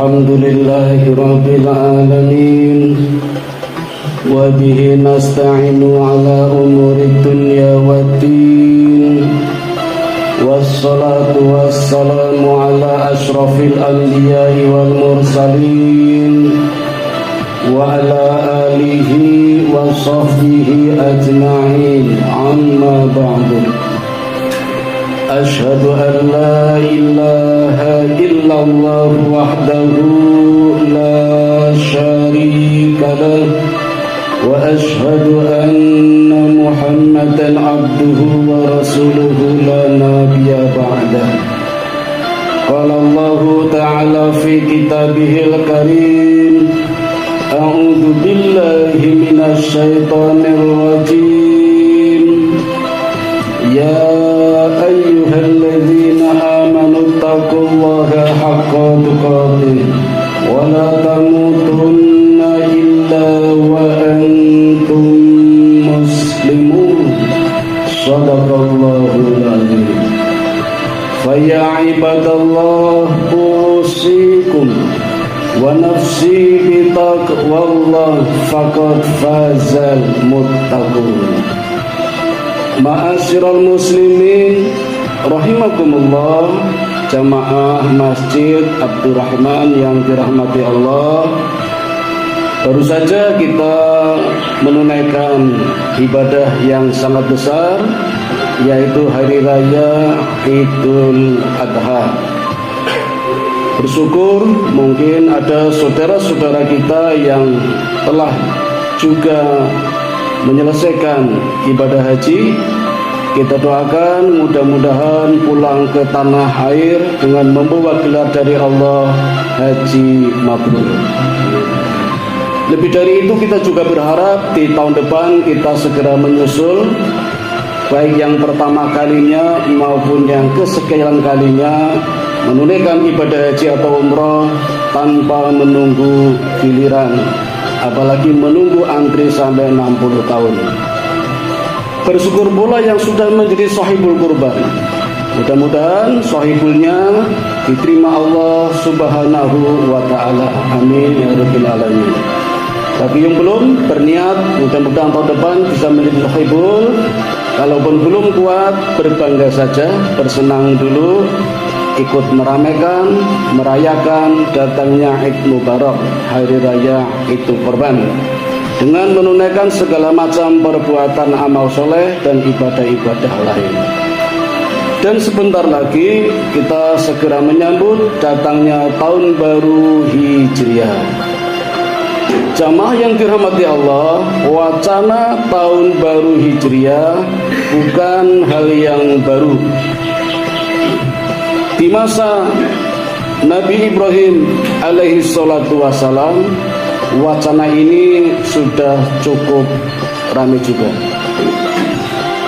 الحمد لله رب العالمين وبه نستعين على أمور الدنيا والدين والصلاة والسلام على أشرف الأنبياء والمرسلين وعلى آله وصحبه أجمعين أما بعد أشهد أن لا إله إلا الله وحده لا شريك له وأشهد أن محمدا عبده ورسوله لا نبي بعده قال الله تعالى في كتابه الكريم أعوذ بالله من الشيطان الرجيم يا أيها الذين آمنوا اتقوا الله حق تقاته ولا تموتن إلا وأنتم مسلمون صدق الله العظيم فيا عباد الله أوصيكم ونفسي بتقوى الله فقد فاز المتقون. Ma'asyiral muslimin rahimakumullah, jamaah Masjid Abdurrahman yang dirahmati Allah. Baru saja kita menunaikan ibadah yang sangat besar, yaitu Hari Raya Idul Adha. Bersyukur mungkin ada saudara-saudara kita yang telah juga menyelesaikan ibadah haji. Kita doakan mudah-mudahan pulang ke tanah air dengan membawa gelar dari Allah, haji mabrur. Lebih dari itu, kita juga berharap di tahun depan kita segera menyusul, baik yang pertama kalinya maupun yang kesekian kalinya, menunaikan ibadah haji atau umrah tanpa menunggu giliran, apalagi menunggu antri sampai 60 tahun. Bersyukur pula yang sudah menjadi sahibul kurban. Mudah-mudahan sahibulnya diterima Allah subhanahu wa ta'ala. Amin ya rabbil alamin. Bagi yang belum berniat, mudah-mudahan tahun depan bisa menjadi sahibul. Kalaupun belum kuat, berbangga saja, bersenang dulu, ikut meramaikan, merayakan datangnya Id Mubarak, Hari Raya Idul Kurban, dengan menunaikan segala macam perbuatan amal soleh dan ibadah-ibadah lain. Dan sebentar lagi kita segera menyambut datangnya tahun baru Hijriah. Jamaah yang dirahmati Allah, wacana tahun baru Hijriah bukan hal yang baru. Di masa Nabi Ibrahim alaihi salatu wassalam, wacana ini sudah cukup ramai juga.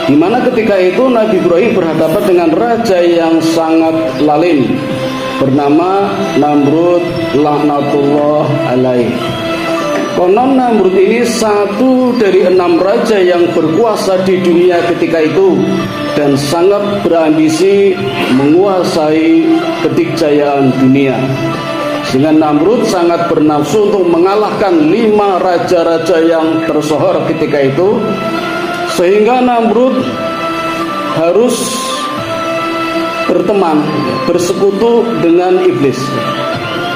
Di mana ketika itu Nabi Ibrahim berhadapan dengan raja yang sangat lalim bernama Namrud laknatullah alaih. Konon Namrud ini satu dari 6 raja yang berkuasa di dunia ketika itu dan sangat berambisi menguasai kedikjayaan dunia. Sehingga Namrud sangat bernafsu untuk mengalahkan 5 raja-raja yang tersohor ketika itu, sehingga Namrud harus berteman, bersekutu dengan iblis.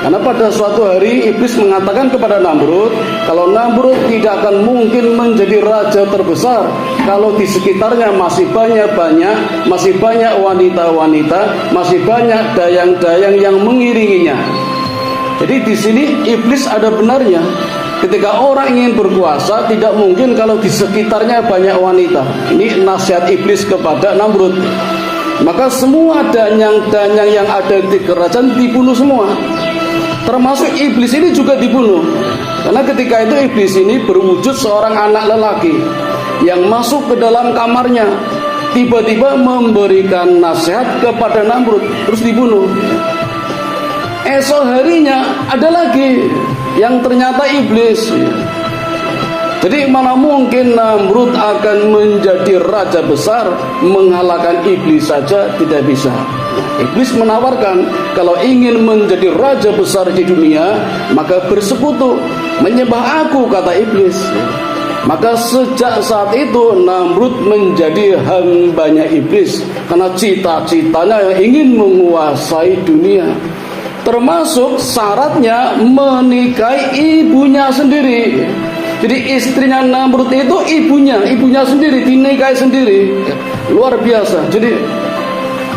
Karena pada suatu hari iblis mengatakan kepada Namrud, kalau Namrud tidak akan mungkin menjadi raja terbesar kalau di sekitarnya masih banyak wanita-wanita, masih banyak dayang-dayang yang mengiringinya. Jadi di sini iblis ada benarnya. Ketika orang ingin berkuasa, tidak mungkin kalau di sekitarnya banyak wanita. Ini nasihat iblis kepada Namrud. Maka semua danyang-danyang yang ada di kerajaan dibunuh semua. Termasuk iblis ini juga dibunuh. Karena ketika itu iblis ini berwujud seorang anak lelaki yang masuk ke dalam kamarnya, tiba-tiba memberikan nasihat kepada Namrud, terus dibunuh. Esok harinya ada lagi yang ternyata iblis. Jadi mana mungkin Namrud akan menjadi raja besar, mengalahkan iblis saja tidak bisa. Iblis menawarkan, kalau ingin menjadi raja besar di dunia, maka bersekutu, menyembah aku, kata iblis. Maka sejak saat itu Namrud menjadi hambanya iblis, karena cita-citanya ingin menguasai dunia. Termasuk syaratnya menikahi ibunya sendiri. Jadi istrinya Namrud itu ibunya sendiri, dinikahi sendiri. Luar biasa. Jadi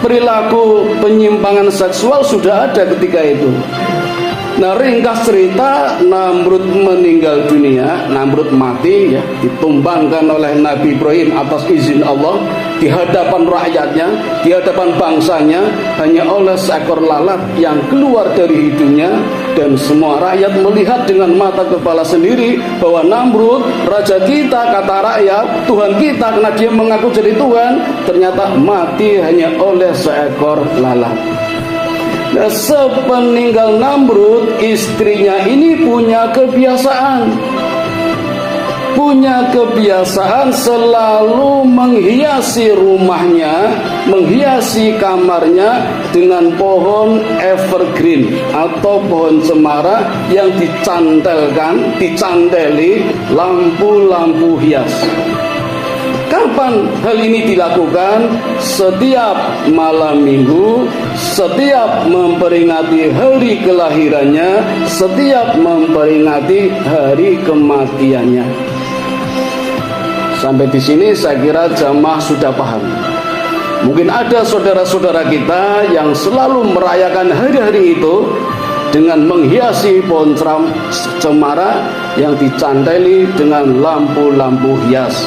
perilaku penyimpangan seksual sudah ada ketika itu. Nah, ringkas cerita, Namrud meninggal dunia, Namrud mati, ya, ditumbangkan oleh Nabi Ibrahim atas izin Allah di hadapan rakyatnya, di hadapan bangsanya, hanya oleh seekor lalat yang keluar dari hidungnya, dan semua rakyat melihat dengan mata kepala sendiri bahwa Namrud, raja kita, kata rakyat, Tuhan kita, karena dia mengaku jadi Tuhan, ternyata mati hanya oleh seekor lalat. Nah, sepeninggal Namrud, istrinya ini punya kebiasaan selalu menghiasi rumahnya, menghiasi kamarnya dengan pohon evergreen atau pohon cemara yang dicanteli lampu-lampu hias. Kapan hal ini dilakukan? Setiap malam minggu, setiap memperingati hari kelahirannya, setiap memperingati hari kematiannya. Sampai di sini saya kira jamaah sudah paham. Mungkin ada saudara-saudara kita yang selalu merayakan hari-hari itu dengan menghiasi pohon cemara yang dicanteli dengan lampu-lampu hias,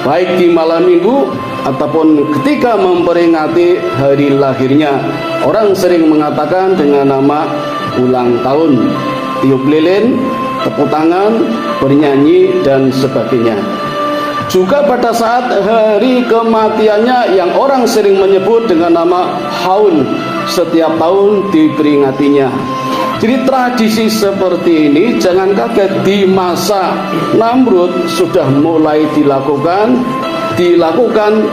baik di malam minggu ataupun ketika memperingati hari lahirnya. Orang sering mengatakan dengan nama ulang tahun, tiup lilin, tepuk tangan, bernyanyi, dan sebagainya. Juga pada saat hari kematiannya yang orang sering menyebut dengan nama haul, setiap tahun diperingatinya. Jadi tradisi seperti ini jangan kaget, di masa Namrud sudah mulai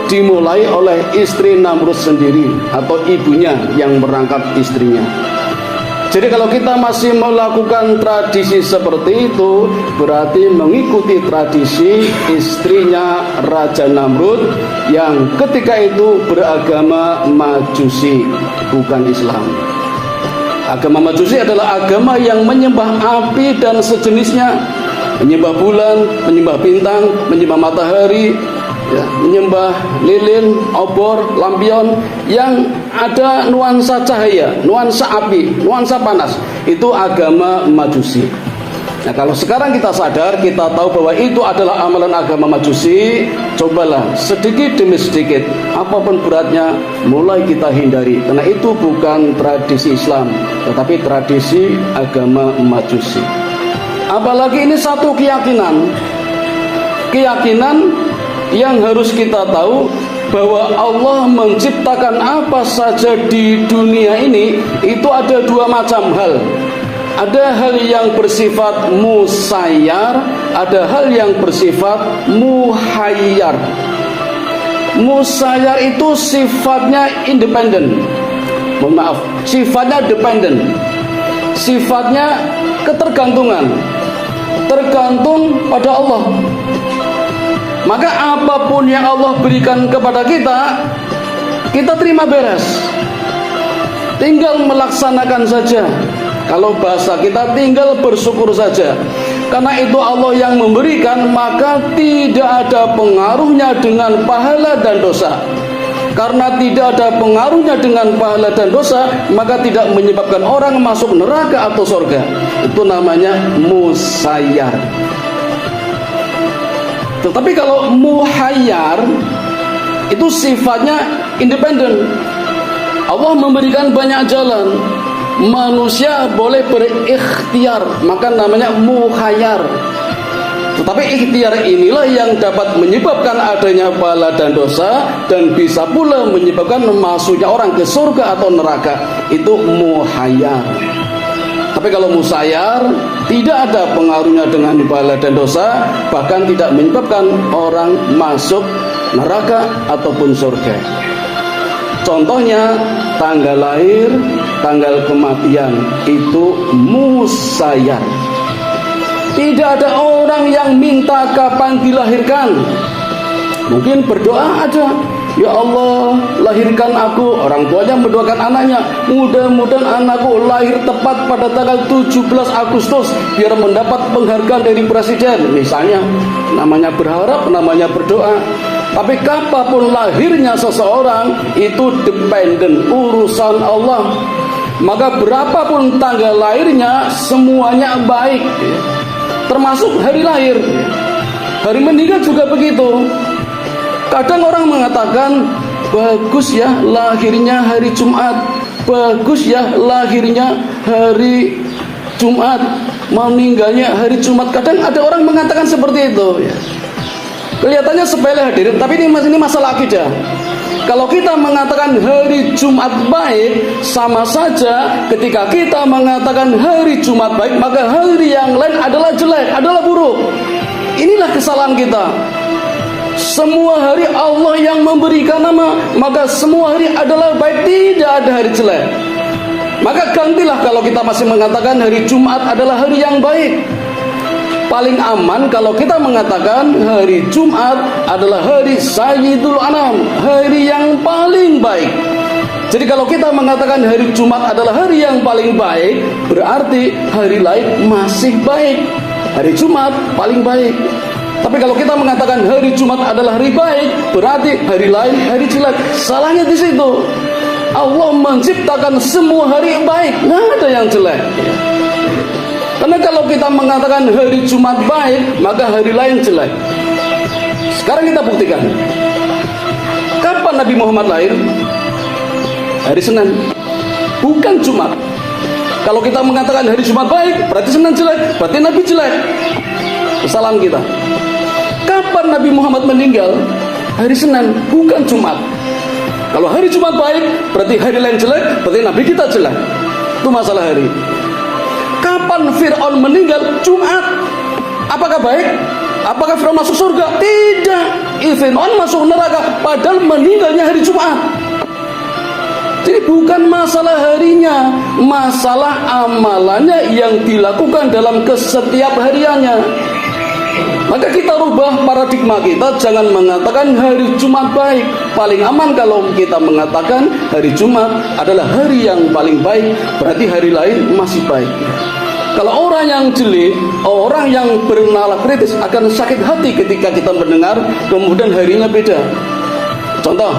dimulai oleh istri Namrud sendiri atau ibunya yang merangkap istrinya. Jadi kalau kita masih melakukan tradisi seperti itu, berarti mengikuti tradisi istrinya Raja Namrud yang ketika itu beragama Majusi, bukan Islam. Agama Majusi adalah agama yang menyembah api dan sejenisnya, menyembah bulan, menyembah bintang, menyembah matahari, ya, menyembah lilin, obor, lampion yang ada nuansa cahaya, nuansa api, nuansa panas. Itu agama Majusi. Nah, kalau sekarang kita sadar, kita tahu bahwa itu adalah amalan agama Majusi, cobalah sedikit demi sedikit, apapun beratnya, mulai kita hindari, karena itu bukan tradisi Islam, tetapi tradisi agama Majusi. Apalagi ini satu keyakinan yang harus kita tahu, bahwa Allah menciptakan apa saja di dunia ini itu ada dua macam hal. Ada hal yang bersifat musayyar, ada hal yang bersifat muhayyar. Musayyar itu sifatnya independen. Mohon maaf, sifatnya dependen. Sifatnya ketergantungan. Tergantung pada Allah. Maka apapun yang Allah berikan kepada kita, kita terima beres. Tinggal melaksanakan saja. Kalau bahasa kita, tinggal bersyukur saja. Karena itu Allah yang memberikan, maka tidak ada pengaruhnya dengan pahala dan dosa. Karena tidak ada pengaruhnya dengan pahala dan dosa, maka tidak menyebabkan orang masuk neraka atau surga. Itu namanya musayyar. Tetapi kalau muhayyar, itu sifatnya independen. Allah memberikan banyak jalan, manusia boleh berikhtiar, maka namanya muhayyar. Tetapi ikhtiar inilah yang dapat menyebabkan adanya pahala dan dosa, dan bisa pula menyebabkan masuknya orang ke surga atau neraka. Itu muhayyar. Tapi kalau musayyar, tidak ada pengaruhnya dengan pahala dan dosa, bahkan tidak menyebabkan orang masuk neraka ataupun surga. Contohnya tanggal lahir, tanggal kematian itu musayyar. Tidak ada orang yang minta kapan dilahirkan. Mungkin berdoa ada, ya Allah lahirkan aku. Orang tuanya mendoakan anaknya, mudah-mudahan anakku lahir tepat pada tanggal 17 Agustus biar mendapat penghargaan dari presiden. Misalnya, namanya berharap, namanya berdoa. Tapi kapanpun lahirnya seseorang itu dependen urusan Allah. Maka berapapun tanggal lahirnya semuanya baik, termasuk hari lahir. Hari meninggal juga begitu. Kadang orang mengatakan, bagus ya lahirnya hari Jumat, bagus ya lahirnya hari Jumat, meninggalnya hari Jumat. Kadang ada orang mengatakan seperti itu ya. Kelihatannya sepele hadirin, tapi ini masalah akidah. Kalau kita mengatakan hari Jumat baik, sama saja ketika kita mengatakan hari Jumat baik, maka hari yang lain adalah jelek, adalah buruk. Inilah kesalahan kita. Semua hari Allah yang memberikan nama, maka semua hari adalah baik, tidak ada hari jelek. Maka gantilah kalau kita masih mengatakan hari Jumat adalah hari yang baik. Paling aman kalau kita mengatakan hari Jumat adalah hari Sayyidul Anam, hari yang paling baik. Jadi kalau kita mengatakan hari Jumat adalah hari yang paling baik, berarti hari lain masih baik. Hari Jumat paling baik. Tapi kalau kita mengatakan hari Jumat adalah hari baik, berarti hari lain hari jelek. Salahnya di situ. Allah menciptakan semua hari baik, nggak ada yang jelek. Karena kalau kita mengatakan hari Jumat baik, maka hari lain jelek. Sekarang kita buktikan. Kapan Nabi Muhammad lahir? Hari Senin, bukan Jumat. Kalau kita mengatakan hari Jumat baik, berarti Senin jelek, berarti Nabi jelek. Kesalahan kita. Kapan Nabi Muhammad meninggal? Hari Senin, bukan Jumat. Kalau hari Jumat baik, berarti hari lain jelek, berarti Nabi kita jelek. Itu masalah hari. Kapan Fir'aun meninggal? Jumat. Apakah baik? Apakah Fir'aun masuk surga? Tidak. Fir'aun masuk neraka, padahal meninggalnya hari Jumat. Jadi bukan masalah harinya, masalah amalannya yang dilakukan dalam setiap hariannya. Maka kita rubah paradigma kita, jangan mengatakan hari Jumat baik. Paling aman kalau kita mengatakan hari Jumat adalah hari yang paling baik, berarti hari lain masih baik. Kalau orang yang jeli, orang yang bernalar kritis akan sakit hati ketika kita mendengar kemudian harinya beda. Contoh,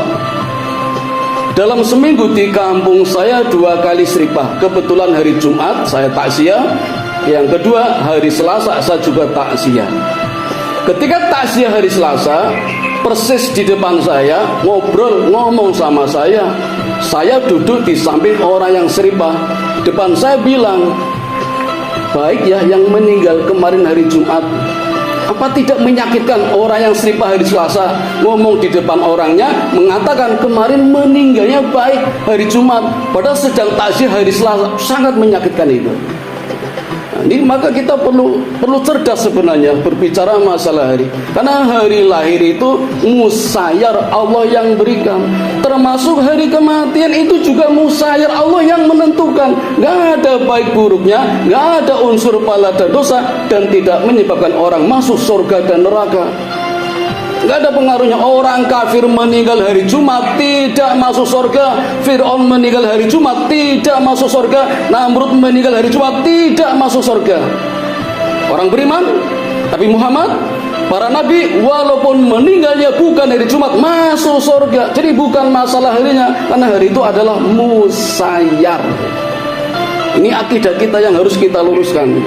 dalam seminggu di kampung saya 2 kali seripah. Kebetulan hari Jumat saya takziah, yang kedua hari Selasa saya juga takziah. Ketika takziah hari Selasa, persis di depan saya ngomong sama saya duduk di samping orang yang seripah. Depan saya bilang, baik ya yang meninggal kemarin hari Jumat. Apa tidak menyakitkan orang yang seripah hari Selasa ngomong di depan orangnya, mengatakan kemarin meninggalnya baik hari Jumat, padahal sedang takziah hari Selasa. Sangat menyakitkan itu. Ini maka kita perlu cerdas sebenarnya berbicara masalah hari. Karena hari lahir itu musayyar, Allah yang berikan. Termasuk hari kematian itu juga musayyar, Allah yang menentukan. Gak ada baik buruknya, gak ada unsur pahala dan dosa, dan tidak menyebabkan orang masuk surga dan neraka. Gak ada pengaruhnya. Orang kafir meninggal hari Jumat tidak masuk surga. Fir'aun meninggal hari Jumat tidak masuk surga. Namrud meninggal hari Jumat tidak masuk surga. Orang beriman, Nabi Muhammad, para nabi walaupun meninggalnya bukan hari Jumat masuk surga. Jadi bukan masalah harinya, karena hari itu adalah musayyar. Ini akidah kita yang harus kita luruskan.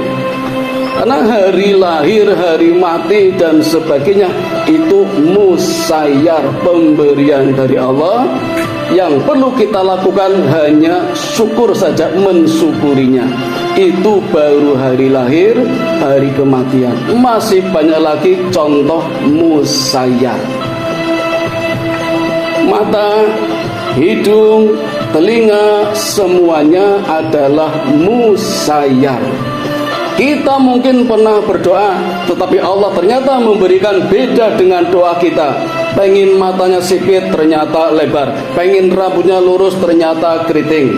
Karena hari lahir, hari mati dan sebagainya itu musayyar, pemberian dari Allah. Yang perlu kita lakukan hanya syukur saja, mensyukurinya. Itu baru hari lahir, hari kematian. Masih banyak lagi contoh musayyar. Mata, hidung, telinga, semuanya adalah musayyar. Kita mungkin pernah berdoa, tetapi Allah ternyata memberikan beda dengan doa kita. Pengen matanya sipit, ternyata lebar. Pengen rambutnya lurus, ternyata keriting.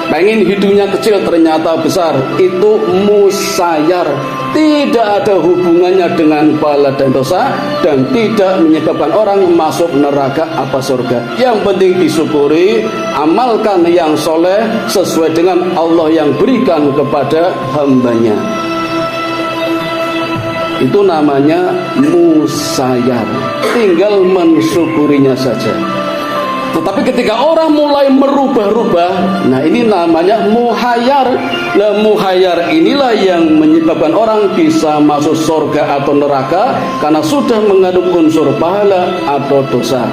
Pengen hidungnya kecil, ternyata besar. Itu musayyar. Tidak ada hubungannya dengan pahala dan dosa, dan tidak menyebabkan orang masuk neraka apa surga. Yang penting disyukuri, amalkan yang soleh sesuai dengan Allah yang berikan kepada hambanya. Itu namanya musayyar. Tinggal mensyukurinya saja. Tetapi ketika orang mulai merubah-rubah, nah ini namanya muhayyar. Nah, muhayyar inilah yang menyebabkan orang bisa masuk surga atau neraka karena sudah mengandung unsur pahala atau dosa.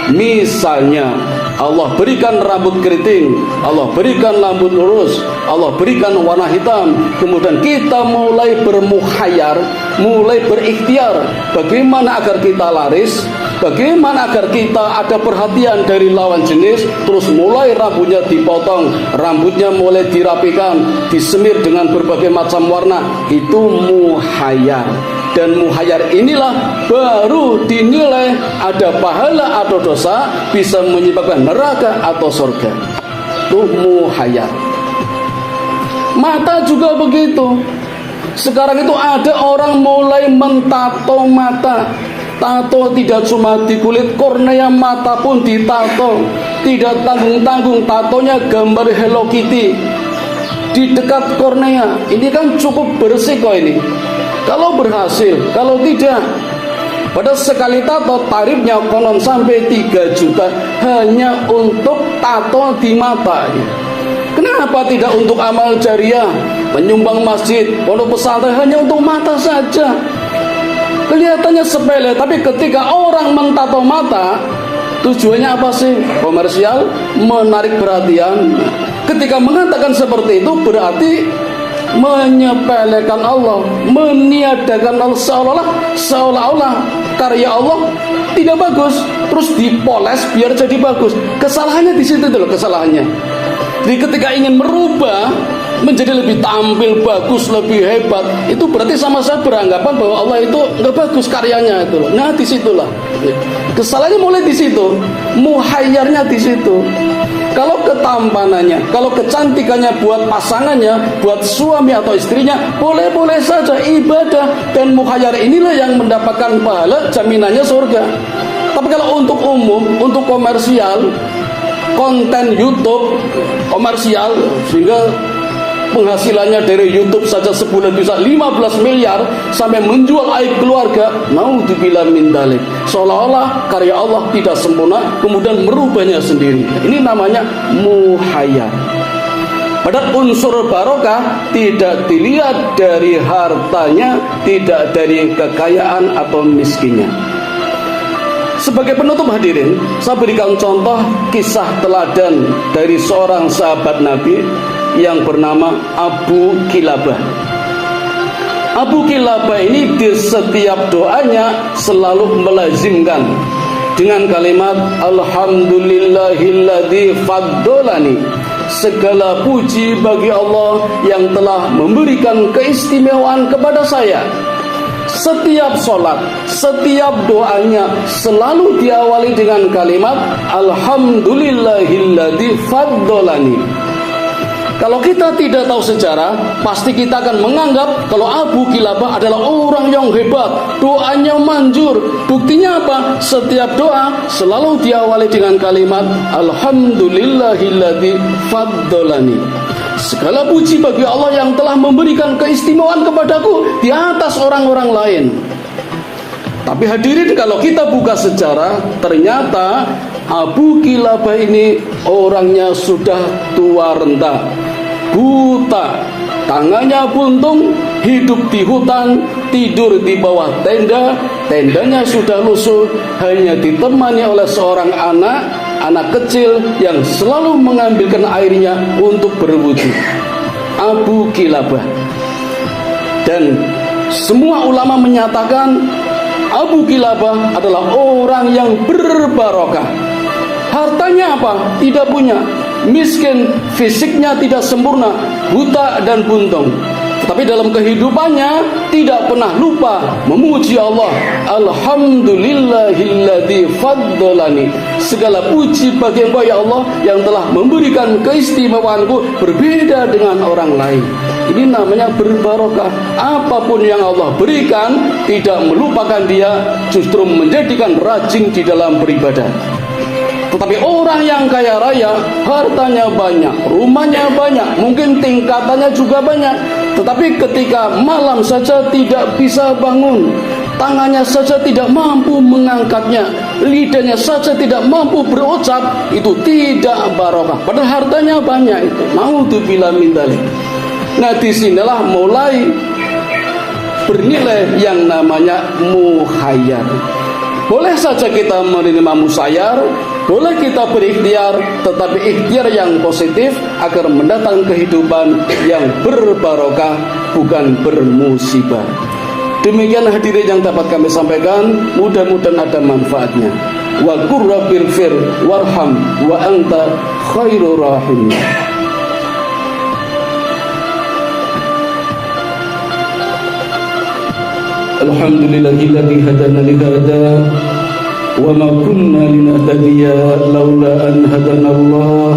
Misalnya Allah berikan rambut keriting, Allah berikan rambut lurus, Allah berikan warna hitam, kemudian kita mulai bermuhayyar, mulai berikhtiar bagaimana agar kita laris, bagaimana agar kita ada perhatian dari lawan jenis, terus mulai rambutnya dipotong, rambutnya mulai dirapikan, disemir dengan berbagai macam warna. Itu muhayyar. Dan muhayyar inilah baru dinilai ada pahala atau dosa, bisa menyebabkan neraka atau surga. Itu muhayyar. Mata juga begitu. Sekarang itu ada orang mulai mentato mata. Tato tidak cuma di kulit, kornea mata pun ditato. Tidak tanggung-tanggung, tatonya gambar Hello Kitty di dekat kornea. Ini kan cukup bersih kok ini. Kalau berhasil, kalau tidak, pada sekali tato tarifnya konon sampai 3 juta hanya untuk tato di mata. Kenapa tidak untuk amal jariah, menyumbang masjid, pondok pesantren, hanya untuk mata saja? Kelihatannya sepele, tapi ketika orang mentato mata, tujuannya apa sih? Komersial, menarik perhatian. Ketika mengatakan seperti itu berarti menyepelekan Allah, meniadakan Allah, seolah-olah karya Allah tidak bagus, terus dipoles biar jadi bagus. Kesalahannya di situ loh, kesalahannya. Jadi ketika ingin merubah menjadi lebih tampil bagus, lebih hebat, itu berarti sama saya beranggapan bahwa Allah itu nggak bagus karyanya itu loh. Nah disitulah kesalahannya, mulai di situ, muhayyarnya di situ. Kalau ketampanannya, kalau kecantikannya buat pasangannya, buat suami atau istrinya, boleh-boleh saja ibadah, dan muhayyar inilah yang mendapatkan pahala, jaminannya surga. Tapi kalau untuk umum, untuk komersial, konten YouTube komersial, sehingga penghasilannya dari YouTube saja sebulan bisa 15 miliar, sampai menjual aib keluarga, naudzubillah min dzalik. Seolah-olah karya Allah tidak sempurna, kemudian merubahnya sendiri. Ini namanya muhayyar. Padahal unsur barokah tidak dilihat dari hartanya, tidak dari kekayaan atau miskinnya. Sebagai penutup hadirin, saya berikan contoh kisah teladan dari seorang sahabat Nabi yang bernama Abu Kilabah. Abu Kilabah ini di setiap doanya selalu melazimkan dengan kalimat Alhamdulillahilladzi faddolani. Segala puji bagi Allah yang telah memberikan keistimewaan kepada saya. Setiap sholat, setiap doanya selalu diawali dengan kalimat Alhamdulillahilladzi faddolani. Kalau kita tidak tahu sejarah, pasti kita akan menganggap kalau Abu Kilabah adalah orang yang hebat, doanya manjur. Buktinya apa? Setiap doa selalu diawali dengan kalimat Alhamdulillahilladzi faddolani. Segala puji bagi Allah yang telah memberikan keistimewaan kepadaku di atas orang-orang lain. Tapi hadirin, kalau kita buka sejarah, ternyata Abu Kilabah ini orangnya sudah tua renta, buta, tangannya buntung, hidup di hutan, tidur di bawah tenda, tendanya sudah lusuh, hanya ditemani oleh seorang anak kecil yang selalu mengambilkan airnya untuk berwudu. Abu Kilabah. Dan semua ulama menyatakan Abu Kilabah adalah orang yang berbarokah. Hartanya apa? Tidak punya. Miskin, fisiknya tidak sempurna, buta dan buntung. Tapi dalam kehidupannya tidak pernah lupa memuji Allah. Alhamdulillahilladzi faddalani. Segala puji bagi Engkau ya Allah yang telah memberikan keistimewaanku berbeda dengan orang lain. Ini namanya berbarokah. Apapun yang Allah berikan tidak melupakan dia, justru menjadikan rajin di dalam beribadah. Tetapi orang yang kaya raya, hartanya banyak, rumahnya banyak, mungkin tingkatannya juga banyak, tetapi ketika malam saja tidak bisa bangun, tangannya saja tidak mampu mengangkatnya, lidahnya saja tidak mampu berucap, itu tidak barokah. Padahal hartanya banyak itu. Naudzubillah min dzalik. Nah, disinilah mulai bernilai yang namanya mukhayyar. Boleh saja kita menerima musayyar, boleh kita berikhtiar, tetapi ikhtiar yang positif agar mendatangkan kehidupan yang berbarokah, bukan bermusibah. Demikian hadirin yang dapat kami sampaikan, mudah-mudahan ada manfaatnya. Wa qur rabbirfir warham wa anta khairur rahim. Alhamdulillahilladzi hadana li hada wa ma kunna linahtadiya laula an hadana Allah.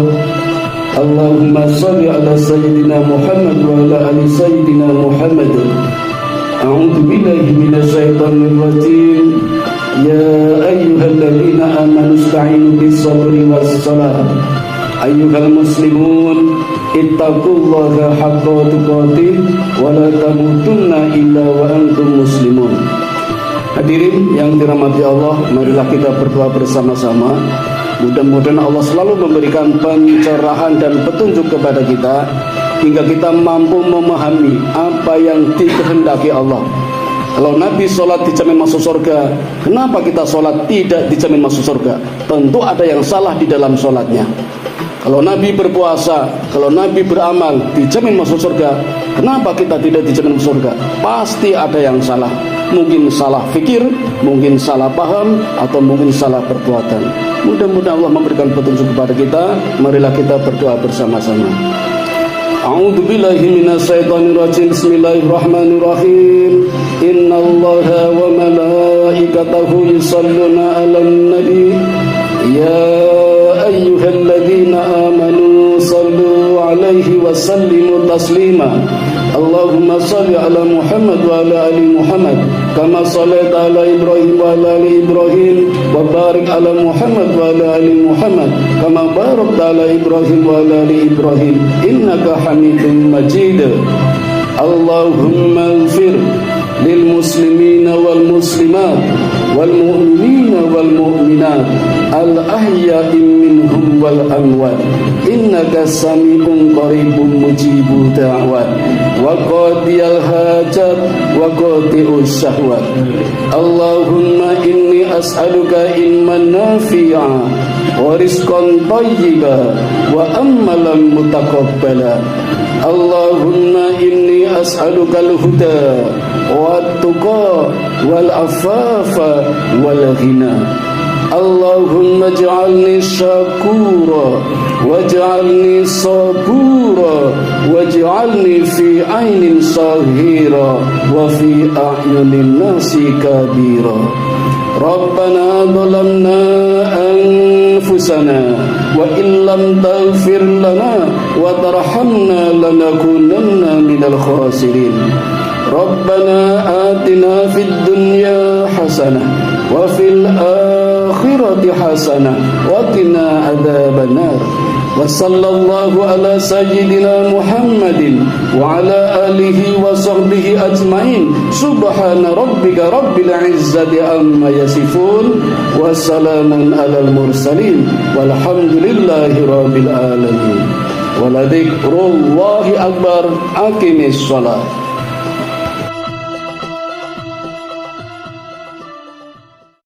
Allahumma shalli ala sayyidina Muhammad wa ala ali sayyidina Muhammad. A'udzu billahi minasy syaithanir rajim. Ya ayyuhalladzina amanu ista'inu bis-sabri was-salah. Ayyuhal muslimun ittaqullaha haqqa tuqatih wa la tamutunna illa wa antum muslimun. Hadirin yang dirahmati Allah, marilah kita berdoa bersama-sama. Mudah-mudahan Allah selalu memberikan pencerahan dan petunjuk kepada kita hingga kita mampu memahami apa yang dikehendaki Allah. Kalau Nabi sholat dijamin masuk surga, kenapa kita sholat tidak dijamin masuk surga? Tentu ada yang salah di dalam sholatnya. Kalau Nabi berpuasa, kalau Nabi beramal dijamin masuk surga, kenapa kita tidak dijamin masuk surga? Pasti ada yang salah. Mungkin salah fikir, mungkin salah paham, atau mungkin salah perbuatan. Mudah-mudahan Allah memberikan petunjuk kepada kita. Marilah kita berdoa bersama-sama. A'udzu billahi minasy syaithanir rajim. Bismillahirrahmanirrahim. Innallaha wa malaikatahu yusholluna 'alan nabi. Ya ayyuhalladzina amanu sallu 'alaihi wa sallimu taslima. Allahumma shalli 'ala Muhammad wa 'ala ali Muhammad kama shallaita 'ala Ibrahim wa 'ala ali Ibrahim wa barik 'ala Muhammad wa 'ala ali Muhammad kama barakta 'ala Ibrahim wa 'ala ali Ibrahim innaka Hamidum Majid. Allahumma ighfir lil muslimina wal muslimat wal mu'minina wal mu'minat al ahya'i minhum wal amwat innaka sami'un qaribun mujibud da'wat wa qadiyal hajat wa qadi'us syahwat. Allahumma inni as'aluka ilman nafi'a wa rizqan thayyiba wa amalan mutaqabbala. Allahumma inni as'aluka al-huda wat-tuqa wal-afafa wal-ghina. Allahumma ij'alni syakura waj'alni sabura waj'alni fi 'ainin saghira wa fi a'yunin nasi kabira. Rabbana zalamna anfusana wa illam taghfir lana wa tarhamna lanakunanna minal khasirin. Rabbana atina fid dunya hasanah wa fil akhirati hasanah wa qina adzabannar. Wa sallallahu ala sayyidina Muhammadin wa ala alihi wa sahbihi ajma'in. Subhana rabbika rabbil izzati amma yasifun wa salamun alal mursalin walhamdulillahi rabbil alamin. Wa la dzikrullahi akbar. Aqimis shalah.